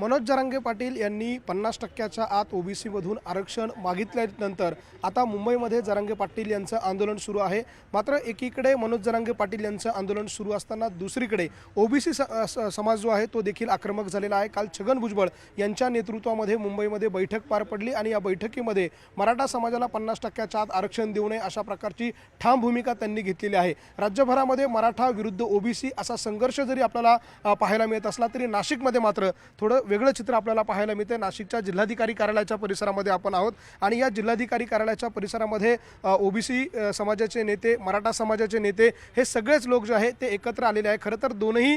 मनोज जरांगे पाटील यांनी 50%च्या आत ओबीसीमधून आरक्षण मागितल्यानंतर आता मुंबईमध्ये जरांगे पाटील यांचं आंदोलन सुरू आहे। मात्र एकीकडे मनोज जरांगे पाटील यांचं आंदोलन सुरू असताना दुसरीकडे ओबीसी समाज जो आहे तो देखील आक्रमक झालेला आहे। काल छगन भुजबळ यांच्या नेतृत्वामध्ये मुंबईमध्ये बैठक पार पडली आणि या बैठकीमध्ये मराठा समाजाला 50%च्या आत आरक्षण देऊ नये अशा प्रकारची ठाम भूमिका त्यांनी घेतलेली आहे। राज्यभरामध्ये मराठा विरुद्ध ओबीसी असा संघर्ष जरी आपल्याला पाहायला मिळत असला तरी नाशिकमध्ये मात्र थोडं वेगळं चित्र आपल्याला पाहायला मिळते। नाशिकच्या जिल्हाधिकारी कार्यालयाच्या परिसरामध्ये आपण आहोत आणि या जिल्हाधिकारी कार्यालयाच्या परिसरामध्ये ओबीसी समाजाचे नेते, मराठा समाजाचे नेते हे सगळेच लोक जे आहेत ते एकत्र आलेले आहे। खरं तर दोनही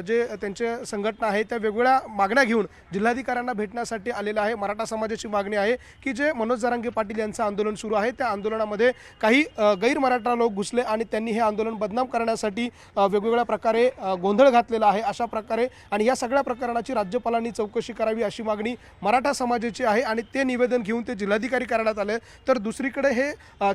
जे त्यांचे संघटना आहे त्या वेगवेगळ्या मागण्या घेऊन जिल्हाधिकाऱ्यांना भेटण्यासाठी आलेले आहे। मराठा समाजाची मागणी आहे की जे मनोज जरांगे पाटील यांचं आंदोलन सुरू आहे त्या आंदोलनामध्ये काही गैर मराठा लोक घुसले आणि त्यांनी हे आंदोलन बदनाम करण्यासाठी वेगवेगळ्या प्रकारे गोंधळ घातलेला आहे अशा प्रकारे आणि या सगळ्या प्रकरणाची राज्यपालांनी चौकशी करावी अशी मागणी मराठा समाजाची आहे आणि ते निवेदन घेऊन ते जिल्हाधिकारी कार्यालयात आले। तर दुसरीकडे हे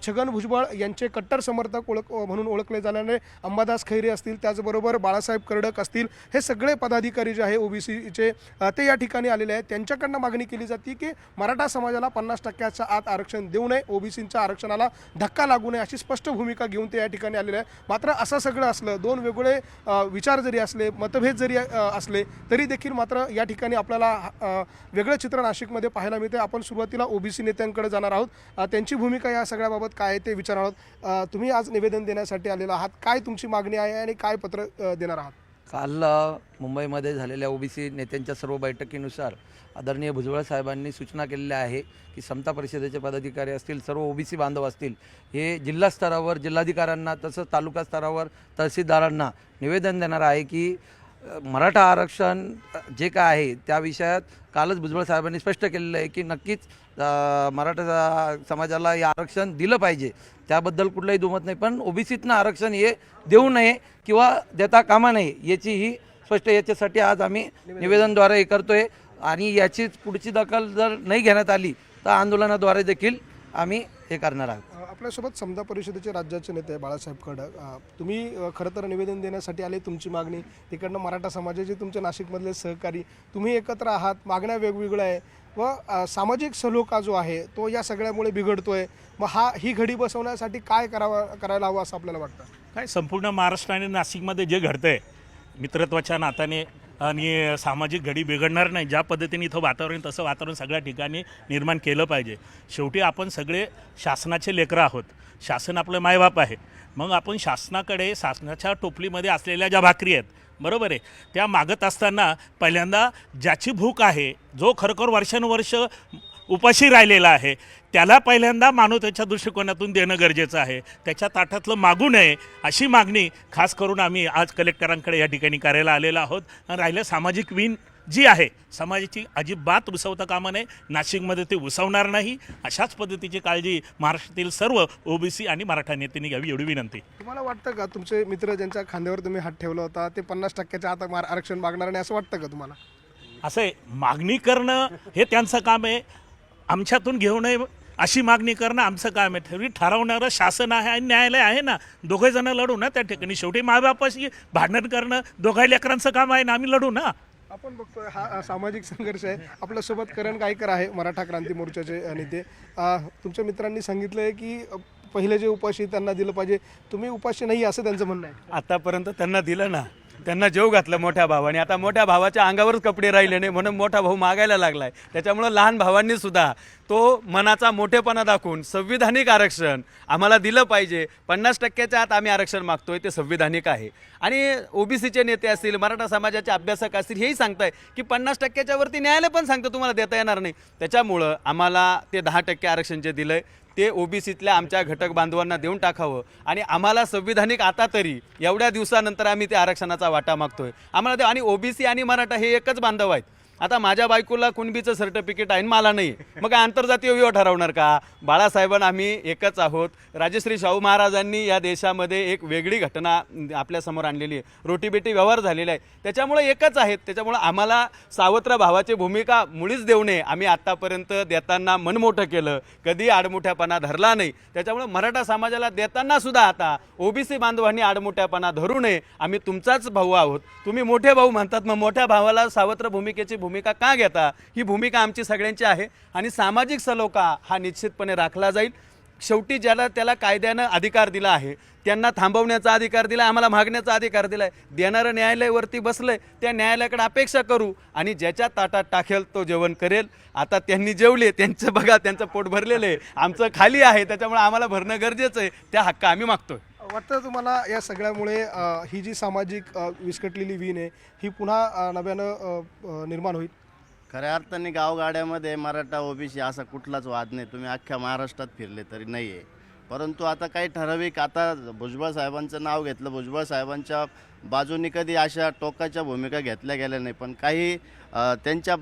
छगन भुजबळ यांचे कट्टर समर्थक म्हणून ओळखले जाणारे अंबादास खैरे असतील, त्याचबरोबर बाळासाहेब कर्डक असतील, हे सगळे पदाधिकारी जे आहे ओबीसीचे ते या ठिकाणी आलेले आहेत। त्यांच्याकडनं मागणी केली जाते की मराठा समाजाला 50%च्या आत आरक्षण देऊ नये, ओबीसीच्या आरक्षणाला धक्का लागू नये अशी स्पष्ट भूमिका घेऊन ते या ठिकाणी आलेले आहे। मात्र असं सगळं असलं, दोन वेगवेगळे विचार जरी असले, मतभेद जरी असले तरी देखील मात्र या ठिकाणी आपल्याला वेगळं चित्र नाशिकमध्ये पाहायला मिळते। आपण सुरुवातीला ओबीसी नेत्यांकडे जाणार आहोत, त्यांची भूमिका या सगळ्याबाबत काय आहे ते विचारणार आहोत। तुम्ही आज निवेदन देण्यासाठी आलेला आहात, काय तुमची मागणी आहे आणि काय पत्र देणार आहात? काल मुंबईमध्ये झालेल्या ओबीसी नेत्यांच्या सर्व बैठकीनुसार आदरणीय भुजबळ साहेबांनी सूचना केलेल्या आहे की समता परिषदेचे पदाधिकारी असतील, सर्व ओबीसी बांधव असतील, हे जिल्हा स्तरावर जिल्हाधिकाऱ्यांना तसंच तालुका स्तरावर तहसीलदारांना निवेदन देणार आहे की मराठा आरक्षण जे काय आहे त्या विषयात कालच भुजबळ साहेबांनी स्पष्ट केलेलं आहे की नक्कीच मराठा समाजाला हे आरक्षण दिलं पाहिजे, त्याबद्दल कुठलंही दुमत नाही। पण ओबीसीतनं आरक्षण हे देऊ नये किंवा देता कामा नये याचीही स्पष्ट याच्यासाठी आज आम्ही निवेदनद्वारे हे करतोय आणि याचीच पुढची दखल जर नाही घेण्यात आली तर आंदोलनाद्वारे देखील आम्ही हे करणार आहोत। आपल्यासोबत समता परिषदेचे राज्याचे नेते बाळासाहेब कर्डक, तुम्ही खरं तर निवेदन देण्यासाठी आले, तुमची मागणी तिकडनं मराठा समाजाचे तुमचे नाशिकमधले सहकारी तुम्ही एकत्र आहात, मागण्या वेगवेगळ्या आहे व सामाजिक सलोखा जो आहे तो या सगळ्यामुळे बिघडतोय। मग ही घडी बसवण्यासाठी काय करायला हवं असं आपल्याला वाटतं? काय संपूर्ण महाराष्ट्र आणि नाशिकमध्ये जे घडतंय मित्रत्वाच्या नात्याने आणि सामाजिक घडी बिघडणार नाही, ज्या पद्धतीने इथं वातावरण तसं वातावरण सगळ्या ठिकाणी निर्माण केलं पाहिजे। शेवटी आपण सगळे शासनाचे लेकरं आहोत, शासन आपलं मायबाप आहे। मग आपण शासनाकडे शासनाच्या टोपलीमध्ये असलेल्या ज्या भाकरी आहेत बरोबर आहे त्या मागत असताना पहिल्यांदा ज्याची भूक आहे, जो खरोखर वर्षानुवर्ष उपाशी राहिलेला आहे, त्याला पहिल्यांदा मानवतेच्या दृष्टिकोनातून देणं गरजेचं आहे। त्याच्या ताटातलं मागू नये अशी मागणी खास करून आम्ही आज कलेक्टरांकडे या ठिकाणी करायला आलेलो आहोत। आणि राहिलं सामाजिक विण जी आहे समाजाची अजिबात उसवता कामा नये, नाशिकमध्ये ते उसवणार नाही अशाच पद्धतीची काळजी महाराष्ट्रातील सर्व ओबीसी आणि मराठा नेत्यांनी घ्यावी एवढी विनंती। तुम्हाला वाटतं का तुमचे मित्र ज्यांच्या खांद्यावर तुम्ही हात ठेवला होता ते 50%च्या आत आरक्षण मागणार नाही असं वाटतं का तुम्हाला? असं आहे, मागणी करणं हे त्यांचं काम आहे, आमच्यातून घेऊ नये अशी मागणी करणं आमचं काम आहे। तरी ठरवणारं शासन आहे आणि न्यायालय आहे ना, दोघे जण लढू ना त्या ठिकाणी। शेवटी मायबापाशी भांडण करणं दोघा लेकरांचं काम आहे ना, आम्ही लढू ना। आपण बघतोय हा सामाजिक संघर्ष आहे। आपल्यासोबत करण गायकर आहे, मराठा क्रांती मोर्चाचे नेते। तुमच्या मित्रांनी सांगितलंय की पहिले जे उपाशी त्यांना दिलं पाहिजे, तुम्ही उपाशी नाही असं त्यांचं म्हणणं आहे। आतापर्यंत त्यांना दिलं ना, त्यांना जेव घातलं मोठ्या भावाने, आता मोठ्या भावाच्या अंगावरच कपडे राहिले नाही म्हणून मोठा भाऊ मागायला लागलाय। त्याच्यामुळं लहान भावांनी सुद्धा तो मनाचा मोठेपणा दाखवून संविधानिक आरक्षण आम्हाला दिलं पाहिजे, 50%च्या आत आम्ही आरक्षण मागतोय, ते संविधानिक आहे। आणि ओबीसीचे नेते असतील, मराठा समाजाचे अभ्यासक असतील, हेही सांगताय की 50%च्या वरती न्यायालय पण सांगतं तुम्हाला देता येणार नाही। त्याच्यामुळं आम्हाला ते 10% आरक्षण जे दिलंय ते ओबीसीतल्या आमच्या घटक बांधवांना देऊन टाकावं आणि आम्हाला संविधानिक आता तरी एवढ्या दिवसानंतर आम्ही ते आरक्षणाचा वाटा मागतोय आम्हाला आणि ओबीसी आणि मराठा हे एकच बांधव आहेत। आता माझ्या बायकोला कुणबीचं सर्टिफिकेट आहे आणि मला नाही, मग आंतरजातीय विवाह ठरवणार का? बाळासाहेबांना आम्ही एकच आहोत. राजश्री शाहू महाराजांनी या देशामध्ये एक वेगळी घटना आपल्यासमोर आणलेली आहे, रोटीबेटी व्यवहार झालेला आहे, त्याच्यामुळे एकच आहेत. त्याच्यामुळे आम्हाला सावत्र भावाची भूमिका मुळीच देऊ नये. आम्ही आत्तापर्यंत देताना मनमोठं केलं, कधी आडमुठ्यापणा धरला नाही. त्याच्यामुळे मराठा समाजाला देताना सुद्धा आता ओबीसी बांधवांनी आडमुठ्यापणा धरू नये. आम्ही तुमचाच भाऊ आहोत. तुम्ही मोठे भाऊ म्हणतात, मग मोठ्या भावाला सावत्र भूमिकेची भूमिका का घेता? ही भूमिका आमची सगळ्यांची आहे आणि सामाजिक सलोखा हा निश्चितपणे राखला जाईल. शेवटी ज्याला त्याला कायद्यानं अधिकार दिला आहे, त्यांना थांबवण्याचा अधिकार दिला, आम्हाला मागण्याचा अधिकार दिला आहे. देणारं न्यायालयावरती बसलंय, त्या न्यायालयाकडे अपेक्षा करू आणि ज्याच्या ताटात टाकेल तो जेवण करेल. आता त्यांनी जेवले, त्यांचं बघा, त्यांचं पोट भरलेलं आहे, आमचं खाली आहे, त्याच्यामुळे आम्हाला भरणं गरजेचं आहे. त्या हक्क आम्ही मागतोय. वाटतं तुम्हाला या सगळ्यामुळे ही जी सामाजिक विस्कटलेली वीण आहे ही पुन्हा नव्यानं निर्माण होईल? खऱ्या अर्थाने गावगाड्यामध्ये मराठा ओबीसी असा कुठलाच वाद नाही. तुम्ही अख्ख्या महाराष्ट्रात फिरले तरी नाही आहे. परंतु आता काही ठराविक, आता भुजबळ साहेबांचं नाव घेतलं, भुजबळ साहेबांच्या बाजूने कधी अशा टोकाच्या भूमिका घेतल्या गेल्या नाही. पण काही त्यांच्या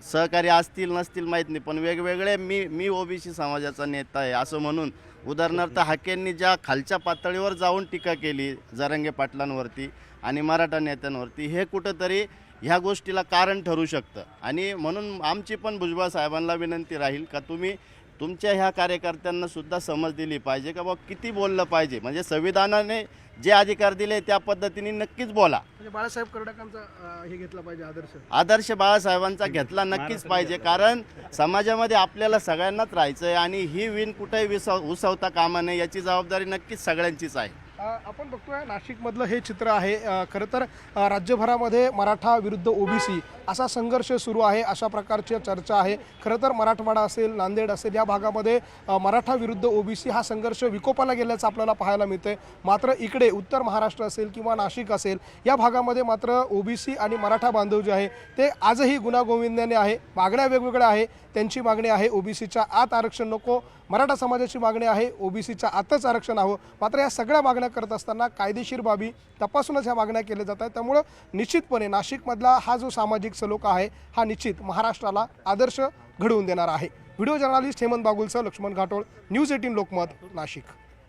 सहकारी असतील नसतील माहीत नाही, पण वेगवेगळे मी ओबीसी समाजाचा नेता आहे असं म्हणून, उदाहरणार्थ हाकेंनी ज्या खालच्या पातळीवर जाऊन टीका केली जरांगे पाटलांवरती आणि मराठा नेत्यांवरती, हे कुठंतरी ह्या गोष्टीला कारण ठरू शकतं. आणि म्हणून आमची पण भुजबळ साहेबांना विनंती राहील का तुम्ही तुमच्या ह्या कार्यकर्त्यांना सुद्धा समज दिली पाहिजे का बाबा किती बोललं पाहिजे. म्हणजे संविधानाने जे अधिकार दिले त्या पद्धतीने नक्कीच बोला. म्हणजे बाळासाहेब कर्डकांचा हे घेतला पाहिजे आदर्श बाळासाहेबांचा घेतला नक्कीच पाहिजे. कारण समाजामध्ये आपल्याला सगळ्यांनाच राहायचं आहे आणि ही वीण कुठेही उसवता कामा नये, याची जबाबदारी नक्कीच सगळ्यांचीच आहे. आपण बघतोय नाशिकमधलं हे चित्र आहे. खरं तर राज्यभरामध्ये मराठा विरुद्ध ओबीसी असा संघर्ष सुरू आहे, अशा प्रकारची चर्चा आहे. खरं तर मराठवाडा असेल, नांदेड असेल, या भागामध्ये मराठा विरुद्ध ओबीसी हा संघर्ष विकोपाला गेल्याचं आपल्याला पाहायला मिळतंय. मात्र इकडे उत्तर महाराष्ट्र असेल किंवा नाशिक असेल, या भागामध्ये मात्र ओबीसी आणि मराठा बांधव जे आहे ते आजही गुण्यागोविंदाने आहे. मागण्या वेगवेगळ्या आहे. त्यांची मागणी आहे ओबीसीच्या आत आरक्षण नको, मराठा समाजाची मागणी आहे ओबीसीच्या आतच आरक्षण हवं. मात्र या सगळ्या मागण्या करत असताना कायदेशीर बाबी तपासूनच ह्या मागण्या केल्या जात आहेत. त्यामुळं निश्चितपणे नाशिकमधला हा जो सामाजिक सलोखा आहे हा निश्चित महाराष्ट्राला आदर्श घडवून देणार आहे. व्हिडिओ जर्नलिस्ट हेमंत बागुलसह लक्ष्मण घाटोळ, न्यूज 18 लोकमत, नाशिक.